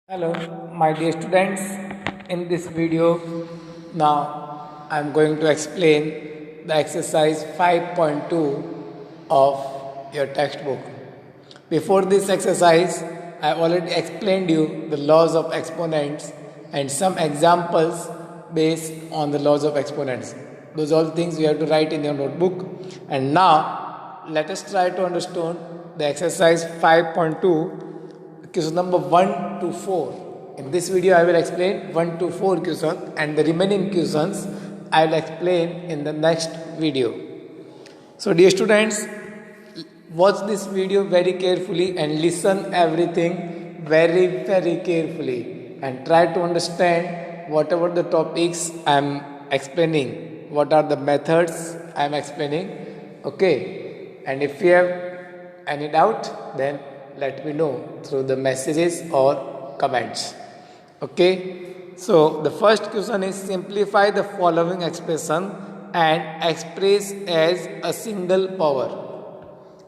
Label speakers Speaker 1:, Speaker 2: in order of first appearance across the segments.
Speaker 1: Hello, my dear students. In this video, now I am going to explain the exercise 5.2 of your textbook. Before this exercise, I already explained you the laws of exponents and some examples based on the laws of exponents. Those all things you have to write in your notebook. And now, let us try to understand the exercise 5.2 question number 1 to 4. In this video, I will explain 1 to 4 questions and the remaining questions I will explain in the next video. So, dear students, watch this video very carefully and listen everything very carefully and try to understand whatever the topics I am explaining, what are the methods I am explaining. Okay, and if you have any doubt, then let me know through the messages or comments. Okay, so the first question is simplify the following expression and express as a single power.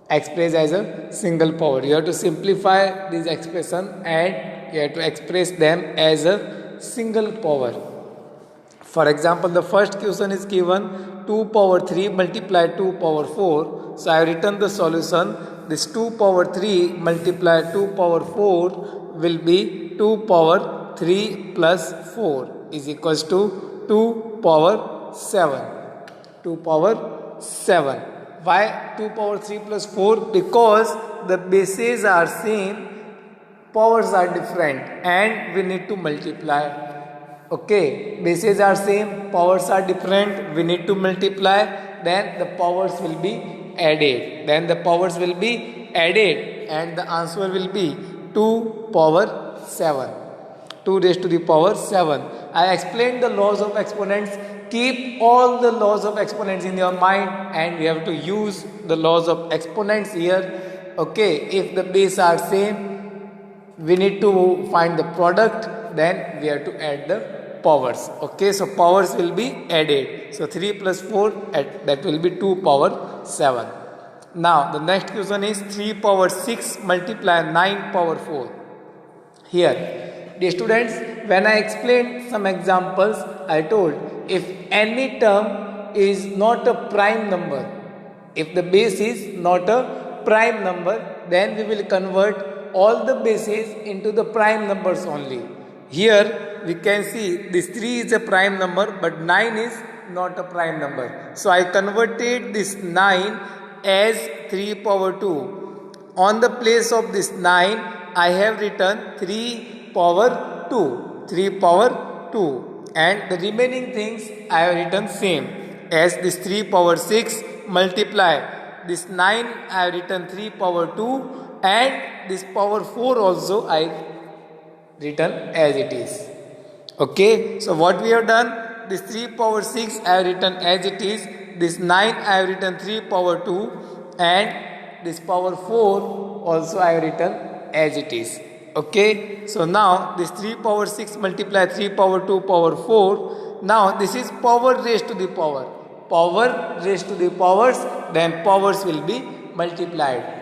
Speaker 1: Express as a single power. You have to simplify this expression and you have to express them as a single power. For example, the first question is given 2 power 3 multiply 2 power 4. So I have written the solution. This 2 power 3 multiply 2 power 4 will be 2 power 3 plus 4 is equals to 2 power 7. 2 power 7. Why 2 power 3 plus 4? Because the bases are same, powers are different and we need to multiply. Okay, bases are same, powers are different, we need to multiply, then the powers will be added. Then the powers will be added and the answer will be 2 power 7. 2 raised to the power 7. I explained the laws of exponents. Keep all the laws of exponents in your mind and we have to use the laws of exponents here. Okay, if the base are same, we need to find the product, then we have to add the powers. Okay, so powers will be added. So 3 plus 4, that will be 2 power 7. Now the next question is 3 power 6 multiply 9 power 4. Here, dear students, when I explained some examples, I told if any term is not a prime number, if the base is not a prime number, then we will convert all the bases into the prime numbers only. Here we can see this 3 is a prime number but 9 is not a prime number. So I converted this 9 as 3 power 2. On the place of this 9, I have written 3 power 2. 3 power 2. And the remaining things I have written same as this 3 power 6 multiply. This 9 I have written 3 power 2 and this power 4 also I written as it is. Okay, so what we have done, this 3 power 6 I have written as it is, this 9 I have written 3 power 2 and this power 4 also I have written as it is. Okay, so now this 3 power 6 multiply 3 power 2 power 4. Now this is power raised to the power. Power raised to the powers, then powers will be multiplied.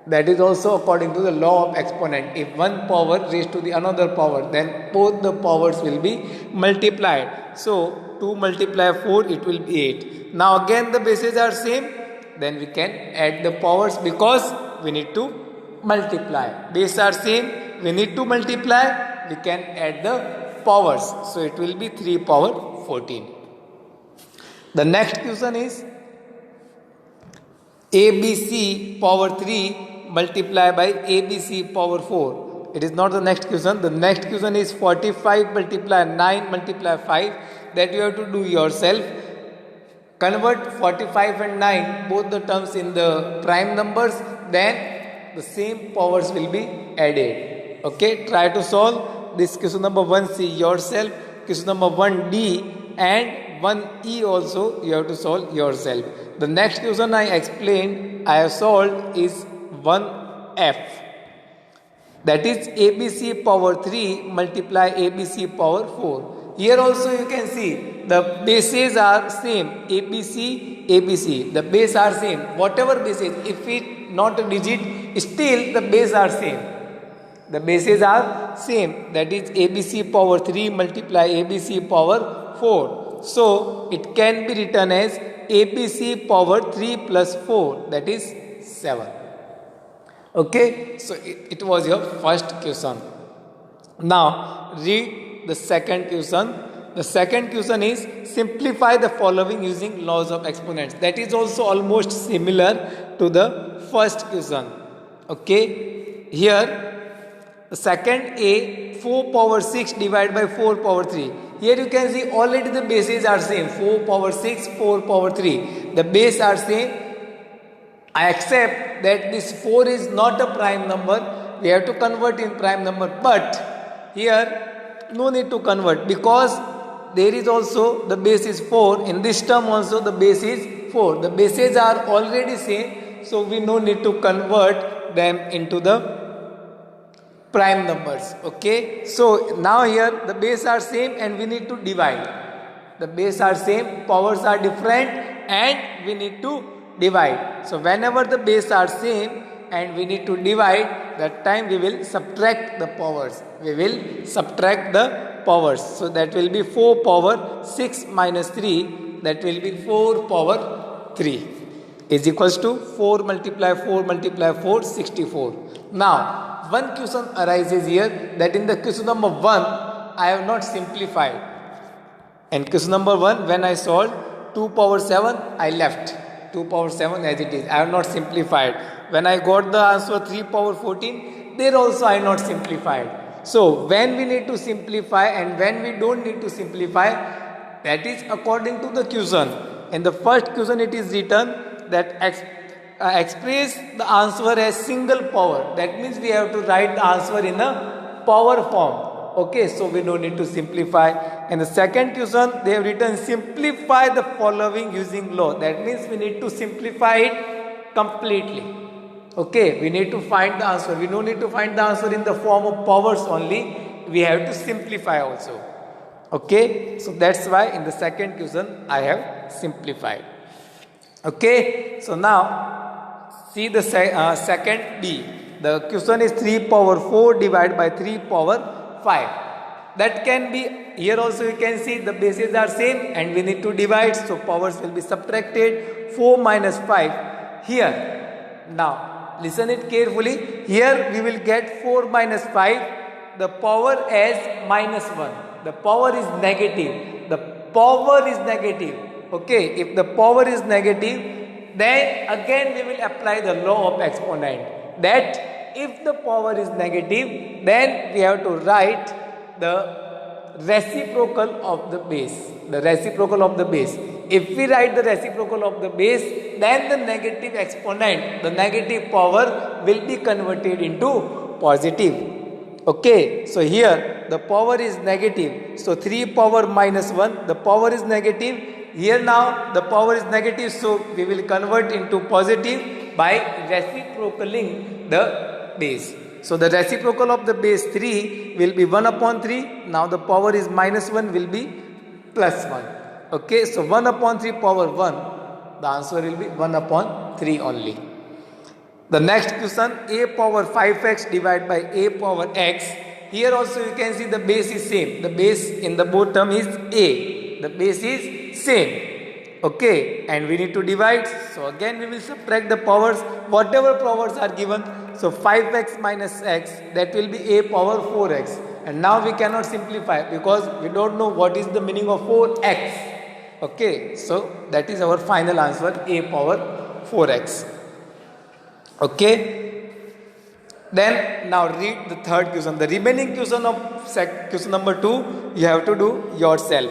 Speaker 1: That is also according to the law of exponent. If one power raised to the another power, then both the powers will be multiplied. So 2 multiply 4, it will be 8. Now again the bases are same, then we can add the powers because we need to multiply. Bases are same, we need to multiply, we can add the powers. So it will be 3 power 14. The next question is ABC power 3 multiply by ABC power 4. It is not the next question. The next question is 45 multiply 9 multiply 5. That you have to do yourself. Convert 45 and 9 both the terms in the prime numbers. Then the same powers will be added. Okay, try to solve this question number 1C yourself. Question number 1D and 1E also you have to solve yourself. The next question I explained, I have solved is 1F. That is ABC power 3 multiply ABC power 4. Here also you can see the bases are same. ABC, ABC. The base are same. Whatever bases, if it not a digit, still the base are same. The bases are same, that is ABC power 3 multiply ABC power 4. So it can be written as ABC power 3 plus 4, that is 7. Okay, so it was your first question. Now read the second question. The second question is simplify the following using laws of exponents. That is also almost similar to the first question. Okay, here the second A, 4 power 6 divided by 4 power 3. Here you can see already the bases are same, 4 power 6, 4 power 3. The base are same. I accept that this 4 is not a prime number. We have to convert in prime number. But here no need to convert because there is also the base is 4. In this term also the base is 4. The bases are already same. So we no need to convert them into the prime numbers. Okay, so now here the base are same and we need to divide. The base are same, powers are different and we need to divide. So whenever the base are same and we need to divide, that time we will subtract the powers. We will subtract the powers. So that will be 4 power 6 minus 3, that will be 4 power 3 is equals to 4 multiply 4 multiply 4, 64. Now one question arises here, that in the question number 1 I have not simplified. In question number 1 when I solved 2 power 7 I left 2 power 7 as it is. I have not simplified. When I got the answer 3 power 14, there also I have not simplified. So when we need to simplify and when we don't need to simplify, that is according to the question. In the first question it is written that express the answer as single power. That means we have to write the answer in a power form. Okay, so we don't need to simplify. In the second question they have written simplify the following using law. That means we need to simplify it completely. Okay, we need to find the answer. We don't need to find the answer in the form of powers only. We have to simplify also. Okay, so that's why in the second question I have simplified. Okay, so now see the second B. The question is 3 power 4 divided by 3 power 5. That can be, here also you can see the bases are same and we need to divide, so powers will be subtracted. 4 minus 5 here. Now listen it carefully. Here we will get 4 minus 5, the power as minus 1. The power is negative. The power is negative. Okay, if the power is negative, then again we will apply the law of exponent, that if the power is negative, then we have to write the reciprocal of the base. The reciprocal of the base. If we write the reciprocal of the base, then the negative exponent, the negative power will be converted into positive. Okay, so here the power is negative. So 3 power minus 1, the power is negative. Here now the power is negative, so we will convert into positive by reciprocaling the base. So the reciprocal of the base 3 will be 1 upon 3. Now the power is minus 1 will be plus 1. Okay, so 1 upon 3 power 1. The answer will be 1 upon 3 only. The next question, a power 5x divided by a power x. Here also you can see the base is same. The base in the both term is a. The base is same. Okay, and we need to divide. So again we will subtract the powers, whatever powers are given. So 5x minus x, that will be a power 4x. And now we cannot simplify because we don't know what is the meaning of 4x. Okay, so that is our final answer, a power 4x. Okay, then now read the third question. The remaining question of question number 2 you have to do yourself.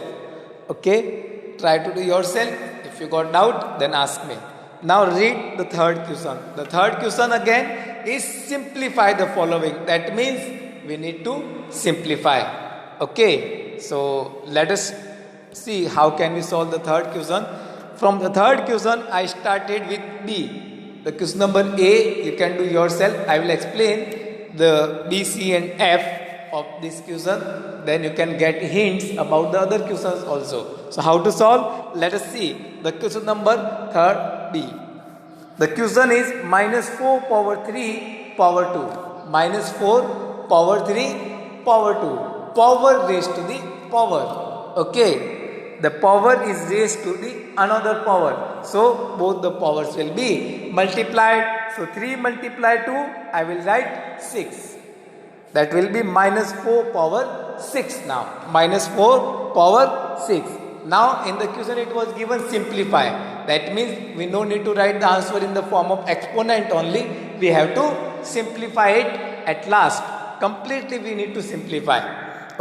Speaker 1: Okay, try to do yourself. If you got doubt, then ask me. Now read the third question. The third question again is simplify the following. That means we need to simplify. Okay, so let us see how can we solve the third question. From the third question I started with B. The question number A you can do yourself. I will explain the B, C and F of this question. Then you can get hints about the other questions also. So how to solve? Let us see the question number third B. The question is minus 4 power 3 power 2. Minus 4 power 3, power 2, power raised to the power. Okay, the power is raised to the another power, so both the powers will be multiplied. So 3 multiply 2, I will write 6. That will be minus 4 power 6 now. Minus 4 power 6. Now in the question it was given simplify. That means we no need to write the answer in the form of exponent only. We have to simplify it at last. Completely we need to simplify.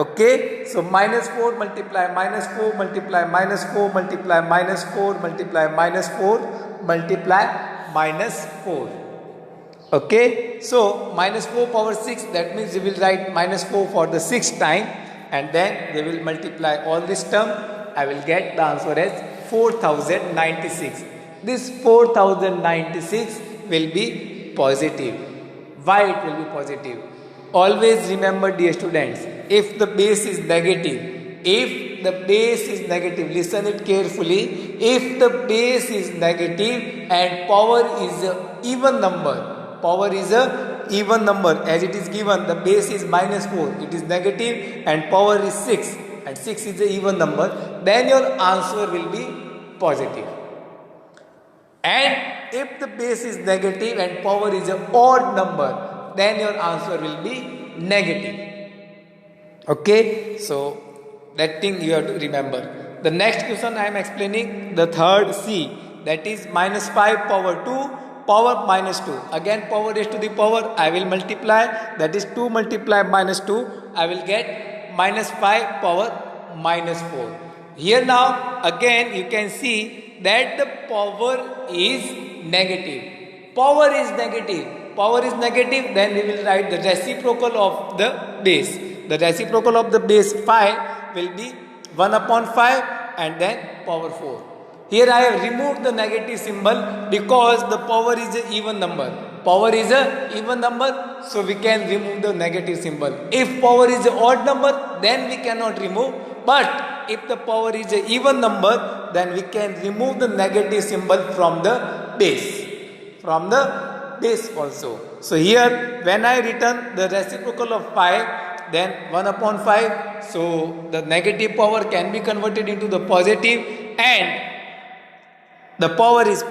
Speaker 1: Okay. So minus 4 multiply minus 4 multiply minus 4 multiply minus 4 multiply minus 4 multiply minus 4. Okay, so minus 4 power 6, that means you will write minus 4 for the 6th time, and then they will multiply all this term. I will get the answer as 4096. This 4096 will be positive. Why it will be positive? Always remember, dear students, if the base is negative, listen it carefully. If the base is negative and power is a even number, as it is given, the base is minus 4, it is negative, and power is 6, and 6 is an even number, then your answer will be positive. And if the base is negative and power is an odd number, then your answer will be negative. Okay, so that thing you have to remember. The next question I am explaining, the third C, that is minus 5 power 2 power minus 2. Again power raised to the power, I will multiply, that is 2 multiply minus 2, I will get minus 5 power minus 4. Here now again you can see that the power is negative. Power is negative, then we will write the reciprocal of the base. The reciprocal of the base 5 will be 1 upon 5 and then power 4. Here I have removed the negative symbol because the power is an even number. So we can remove the negative symbol. If power is an odd number, then we cannot remove. But if the power is an even number, then we can remove the negative symbol from the base. Also. So here when I return the reciprocal of 5, then 1 upon 5. So the negative power can be converted into the positive, and the power is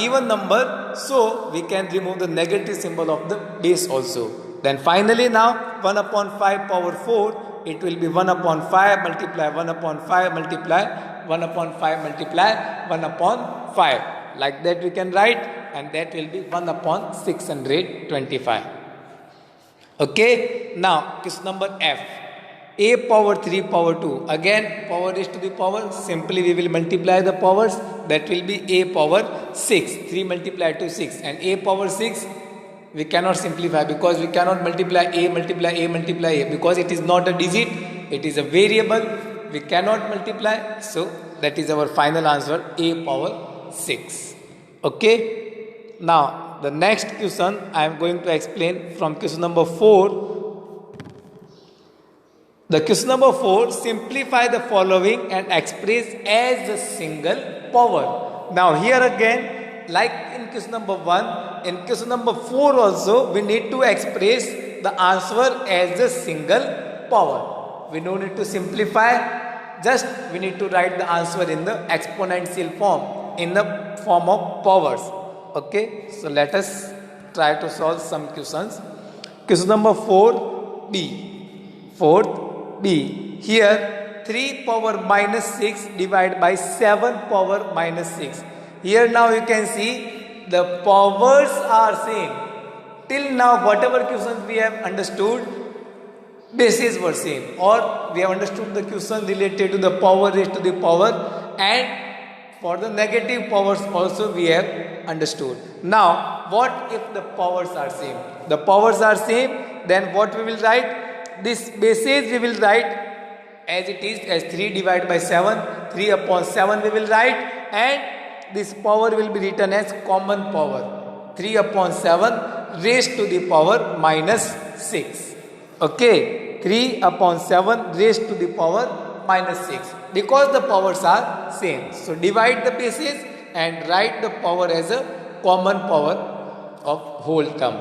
Speaker 1: even number, so we can remove the negative symbol of the base also. Then finally now 1 upon 5 power 4, it will be 1 upon 5 multiply 1 upon 5 multiply 1 upon 5 multiply 1 upon 5. Like that we can write, and that will be 1 upon 625. Okay, now question number F. A power 3 power 2. Again power raised to the power, simply we will multiply the powers, that will be a power 6. 3 multiply to 6, and a power 6 we cannot simplify because we cannot multiply a because it is not a digit, it is a variable, we cannot multiply. So that is our final answer, a power 6. Okay, now the next question I am going to explain from question number 4. The question number 4, simplify the following and express as a single power. Now here again, like in question number 1, in question number 4 also we need to express the answer as a single power. We don't need to simplify, just we need to write the answer in the exponential form, in the form of powers. Okay, so let us try to solve some questions. Question number 4B. Here 3 power minus 6 divided by 7 power minus 6. Here now you can see the powers are same. Till now whatever questions we have understood, bases were same, or we have understood the question related to the power raised to the power, and for the negative powers also we have understood. Now what if the powers are same? The powers are same, then what we will write? This bases we will write as it is, as 3 divided by 7, 3 upon 7 we will write, and this power will be written as common power, 3 upon 7 raised to the power minus 6. Okay, 3 upon 7 raised to the power minus 6, because the powers are same. So divide the bases and write the power as a common power of whole term.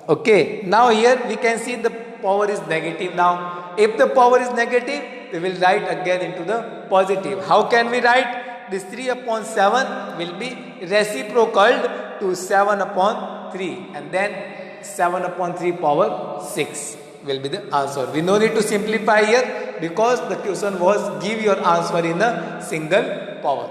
Speaker 1: Okay, now here we can see the power is negative now. If the power is negative, we will write again into the positive. How can we write? This 3 upon 7 will be reciprocal to 7 upon 3, and then 7 upon 3 power 6 will be the answer. We no need to simplify here because the question was give your answer in a single power.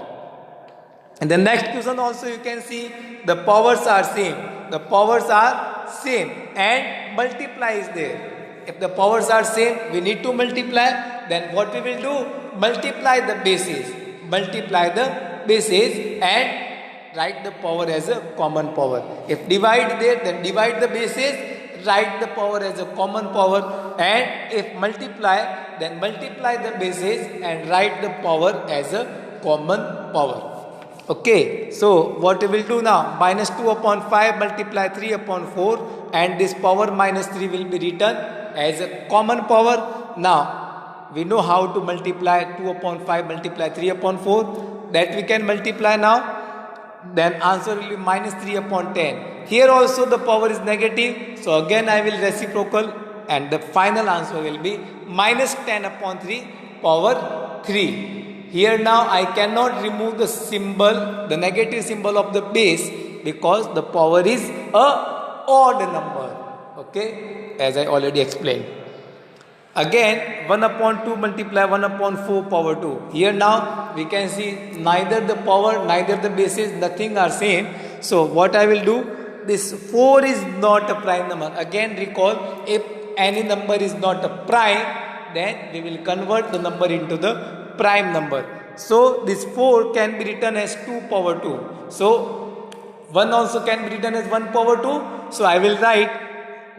Speaker 1: And the next question also you can see the powers are same. The powers are same and multiply is there. If the powers are same, we need to multiply. Then what we will do? Multiply the bases. Multiply the bases and write the power as a common power. If divide there, then divide the bases, write the power as a common power. And if multiply, then multiply the bases and write the power as a common power. Okay, so what we will do now? Minus 2 upon 5 multiply 3 upon 4, and this power minus 3 will be written as a common power. Now, we know how to multiply 2 upon 5 multiply 3 upon 4. That we can multiply now. Then answer will be minus 3 upon 10. Here also the power is negative. So again I will reciprocal and the final answer will be minus 10 upon 3 power 3. Here now I cannot remove the symbol, the negative symbol of the base because the power is a odd number. Okay, as I already explained. Again 1 upon 2 multiply 1 upon 4 power 2. Here now we can see neither the power, neither the bases, nothing are same. So what I will do? This 4 is not a prime number. Again recall, if any number is not a prime, then we will convert the number into the prime number. So this 4 can be written as 2 power 2. So 1 also can be written as 1 power 2. So I will write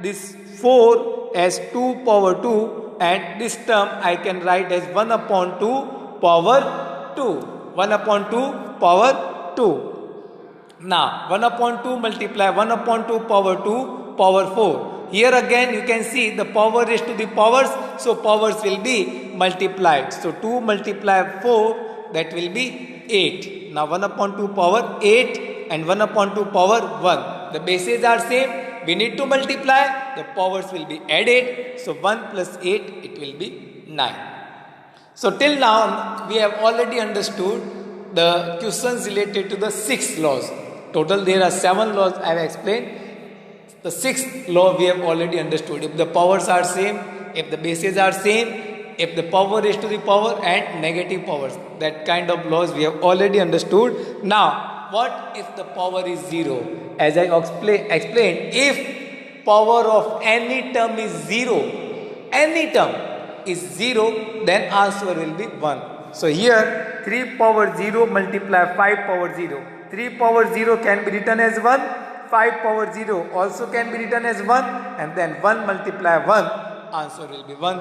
Speaker 1: this 4 as 2 power 2, and this term I can write as 1 upon 2 power 2. 1 upon 2 power 2. Now 1 upon 2 multiply 1 upon 2 power 2 power 4. Here again you can see the power raised to the powers, so powers will be multiplied. So 2 multiply 4, that will be 8. Now 1 upon 2 power 8 and 1 upon 2 power 1. The bases are same, we need to multiply, the powers will be added. So 1 plus 8, it will be 9. So till now we have already understood the questions related to the 6 laws. Total there are 7 laws I have explained. The 6th law we have already understood. If the powers are same, if the bases are same, if the power raised to the power and negative powers, that kind of laws we have already understood. Now, what if the power is 0? As I explained, if power of any term is 0, any term is 0, then answer will be 1. So here 3 power 0 multiply 5 power 0. 3 power 0 can be written as 1. 5 power 0 also can be written as 1, and then 1 multiply 1, answer will be 1.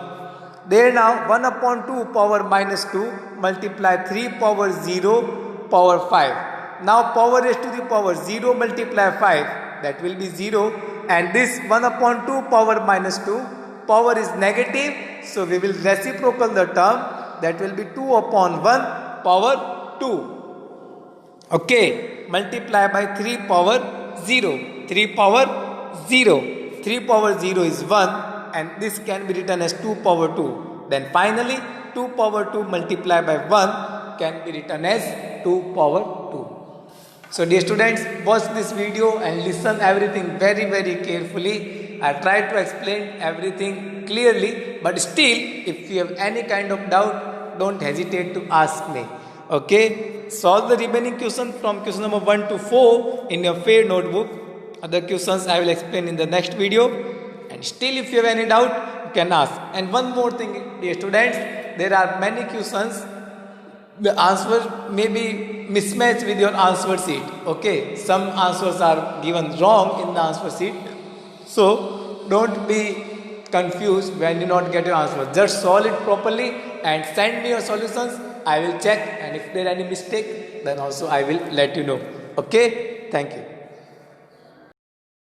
Speaker 1: There now 1 upon 2 power minus 2 multiply 3 power 0 power 5. Now power raised to the power 0 multiply 5, that will be 0, and this 1 upon 2 power minus 2, power is negative, so we will reciprocal the term, that will be 2 upon 1 power 2. Okay, multiply by 3 power 0. 3 power 0. 3 power 0 is 1, and this can be written as 2 power 2. Then finally 2 power 2 multiplied by 1 can be written as 2 power 2. So dear students, watch this video and listen everything very carefully. I tried to explain everything clearly, but still if you have any kind of doubt, don't hesitate to ask me. Okay, solve the remaining question from question number 1 to 4 in your fair notebook. Other questions I will explain in the next video. And still if you have any doubt, you can ask. And one more thing, dear students, there are many questions, the answer may be mismatched with your answer sheet. Okay, some answers are given wrong in the answer sheet. So don't be confused when you not get your answer. Just solve it properly and send me your solutions. I will check, and if there are any mistake, then also I will let you know. Okay, thank you.